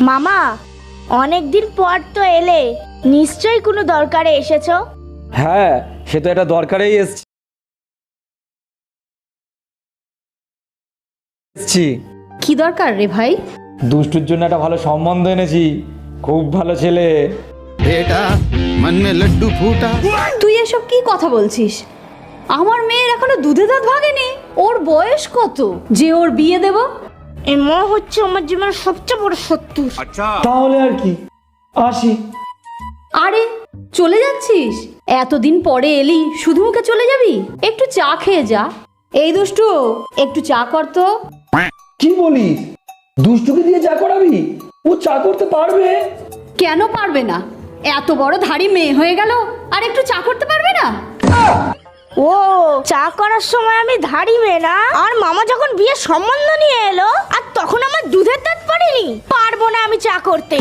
মামা, অনেকদিন পর তো এলে, নিশ্চয়ই কোনো দরকারে এসেছো। হ্যাঁ, সে তো একটা দরকারেই এসেছি। কি দরকার রে ভাই? দুষ্টুর জন্য একটা ভালো সম্বন্ধ এনেছি, খুব ভালো ছেলে। बेटा मन में लड्डू फूटा। তুই এসব কি কথা বলছিস? আমার মেয়ের এখনো দুধে দাঁত ভাগেনি। ওর বয়স কত যে ওর বিয়ে দেব? এই মা হচ্ছে আমার জীবনের সবচেয়ে বড় শত্রু। তাহলে আর কি, আসি। আরে চলে যাচ্ছিস? এতদিন পরে এলি, শুধু মুখে চলে যাবি? একটু চা খেয়ে যা। এই দুষ্টু, একটু চা কর তো। কি বলিস? দুষ্টুকে দিয়ে চা করাবি? ও চা করতে পারবে? কেন পারবে না? এত বড় ধাড়ি মেয়ে হয়ে গেল, আর একটু চা করতে পারবে না? ও, চা করার সময় আমি ধাড়ি মেয়ে না, আর মামা যখন বিয়ের সম্বন্ধ নিয়ে এলো, আর তখন আমার দুধের দাঁত পড়েনি। পারবো না আমি চা করতে।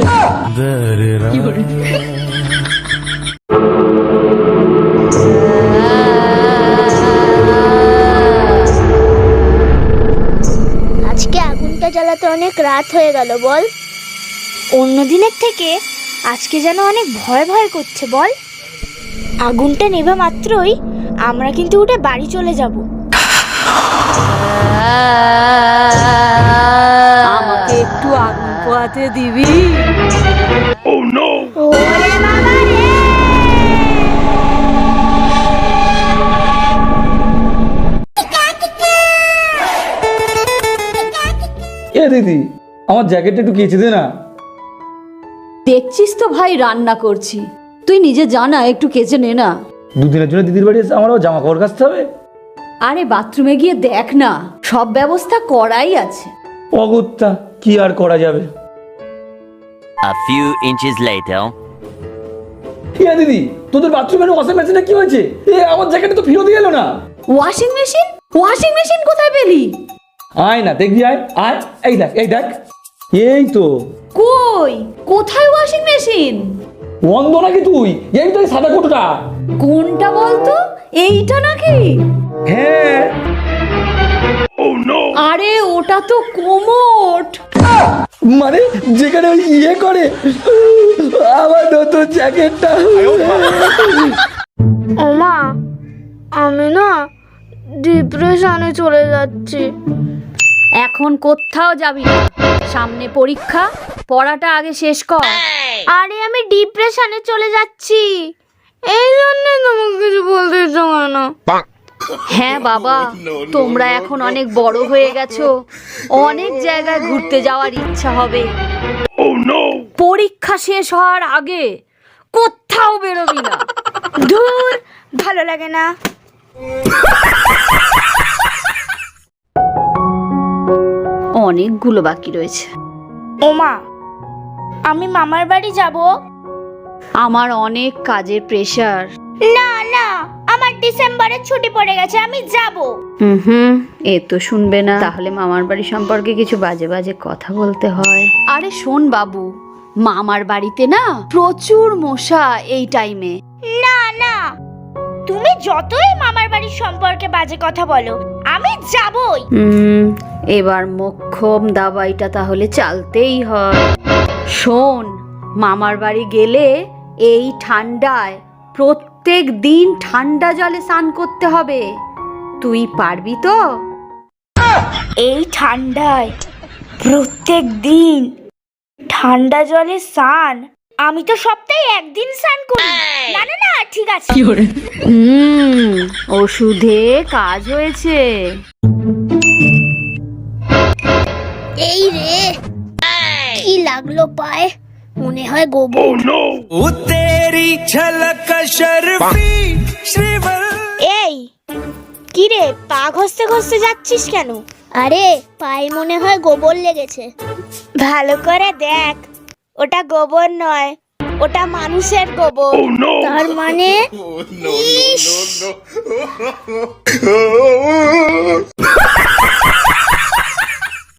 আজকে আগুনটা জ্বালাতে অনেক রাত হয়ে গেল বল। অন্য দিনের থেকে আজকে যেন অনেক ভয় ভয় করছে বল। আগুনটা নেভা মাত্রই আমরা কিন্তু উঠে বাড়ি চলে যাব। আমাকে একটু আগুন পোহাতে দিবি? ওরে বাবা রে! এ দিদি, আমার জ্যাকেটটা একটু কেচে দে না। দেখছিস তো ভাই, রান্না করছি, তুই নিজে জানা, একটু কেচে নে না। দুদিনের জন্য দিদির বাড়ি এসে আমারও জামা কাপড় কাচতে হবে? আরে বাথরুমে গিয়ে দেখ না, সব ব্যবস্থা করাই আছে। অগত্যা, কি আর করা যাবে। A few inches later. এ দিদি, তোদের বাথরুমের ওয়াশিং মেশিনে কি হয়েছে? আমার জ্যাকেটে তো ফিরত দিয়ে এলো না। Washing machine? ওয়াশিং মেশিন কোথায় পেলি? আয় না, দেখবি, আয় আয়, এই দেখ, এই দেখ, এই তো। কই, কোথায় ওয়াশিং মেশিন? অন্ধ নাকি তুই? এই তো, এই সাদা কোটোটা। কোনটা বলতো? এইটা নাকি? হ্যাঁ। আরে ওটা তো কোমোট। মানে যেখানে ওই ইয়ে করে, আমার নতুন জ্যাকেটটা। ওমা, আমি না ডিপ্রেশনে চলে যাচ্ছি। এখন কোথাও যাবি না, সামনে পরীক্ষা, পড়াটা আগে শেষ কর। আরে আমি ডিপ্রেশনে চলে যাচ্ছি, এই জন্য তোমাকে কিছু বলতে ইচ্ছা করে না। হ্যাঁ বাবা, তোমরা এখন অনেক বড় হয়ে গেছো, অনেক জায়গায় ঘুরতে যাওয়ার ইচ্ছা হবে। পরীক্ষা শেষ হওয়ার আগে কোথাও বেরোবি না। ধুর, ভালো লাগে না। অনেকগুলো বাকি রয়েছে। ওমা, আমি মামার বাড়ি যাব। আমার অনেক কাজের প্রেশার। না না, আমার ডিসেম্বরের ছুটি পড়ে গেছে, আমি যাব। হুম, এ তো শুনবে না। তাহলে মামার বাড়ি সম্পর্কে কিছু বাজে বাজে কথা বলতে হয়। আরে শোন বাবু, মামার বাড়িতে না প্রচুর মশা এই টাইমে। না না, তুমি যতই মামার বাড়ির সম্পর্কে বাজে কথা বলো, আমি যাবই। এবার মোক্ষম দাবাইটা তাহলে চালতেই হয়। শোন, মামার বাড়ি গেলে এই ঠান্ডায় প্রত্যেক দিন ঠান্ডা জলে স্নান করতে হবে। তুই পারবি তো? এই ঠান্ডায় প্রত্যেক দিন ঠান্ডা জলে স্নান? আমি তো সপ্তাহে একদিন স্নান করি। না না না, ঠিক আছে। ওষুধে কাজ হয়েছে। এই রে, কি লাগলো পায়ে, মনে হয় গোবর। এই কি রে, পা ঘষতে ঘষতে যাচ্ছিস কেন? আরে পায়ে মনে হয় গোবর লেগেছে। ভালো করে দেখ, ওটা গোবর নয়, ওটা মানুষের গোবর। তার মানে ইস!